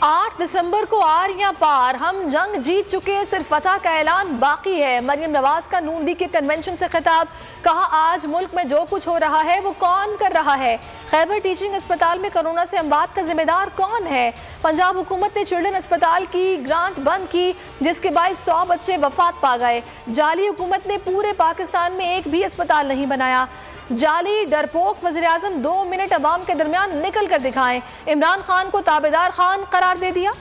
8 दिसंबर को आर या पार, हम जंग जीत चुके, सिर्फ फतह का ऐलान बाकी है। मरियम नवाज का नून लीग के कन्वेंशन से खिताब, कहा आज मुल्क में जो कुछ हो रहा है वो कौन कर रहा है। खैबर टीचिंग अस्पताल में कोरोना से अमवात का जिम्मेदार कौन है। पंजाब हुकूमत ने चिल्ड्रन अस्पताल की ग्रांट बंद की, जिसके बाद 100 बच्चे वफात पा गए। जाली हुकूमत ने पूरे पाकिस्तान में एक भी अस्पताल नहीं बनाया। जाली डरपोक वज़ीर-ए-आज़म 2 मिनट अवाम के दरमियान निकल कर दिखाएं, इमरान खान को ताबेदार खान करार दे दिया।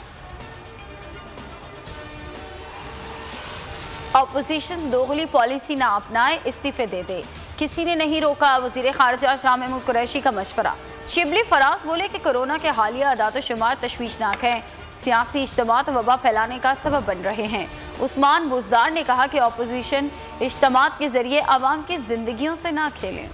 ऑपोजिशन दोगली पॉलिसी ना अपनाए, इस्तीफे दे दे, किसी ने नहीं रोका वज़ीर ख़ारिजा शाह महमूद कुरैशी का मशवरा। शिबली फराज बोले कि कोरोना के हालिया अदात-ओ-शुमार तशवीशनाक हैं, सियासी इज्तिमात वबा फैलाने का सबब बन रहे हैं। उस्मान बुज़दार ने कहा कि ऑपोजिशन इज्तिमात के जरिए आवाम की जिंदगियों से ना खेलें।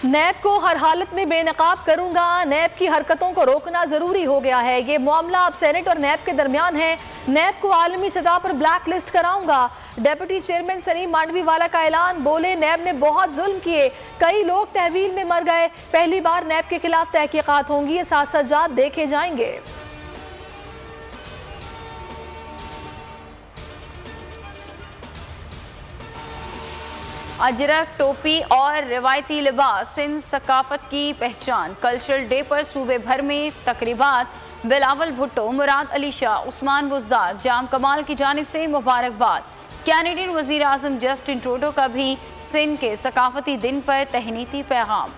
नैब को हर हालत में बेनकाब करूंगा, नैब की हरकतों को रोकना जरूरी हो गया है। ये मामला अब सेनेट और नैब के दरमियान है। नैब को आलमी सतह पर ब्लैक लिस्ट कराऊंगा। डेप्यूटी चेयरमैन सलीम मांडवीवाला का ऐलान, बोले नैब ने बहुत जुल्म किए, कई लोग तहवील में मर गए। पहली बार नैब के खिलाफ तहकीकात होंगी, सजात देखे जाएंगे। अजरक, टोपी और रिवायती लिबास सिंध सकाफत की पहचान। कल्चरल डे पर सूबे भर में तकरीबात। बिलावल भुट्टो, मुराद अली शाह, उस्मान बुज़दार, जाम कमाल की जानिब से मुबारकबाद। कैनेडियन वज़ीर आज़म जस्टिन ट्रूडो का भी सिंध के सकाफती दिन पर तहनीती पैगाम।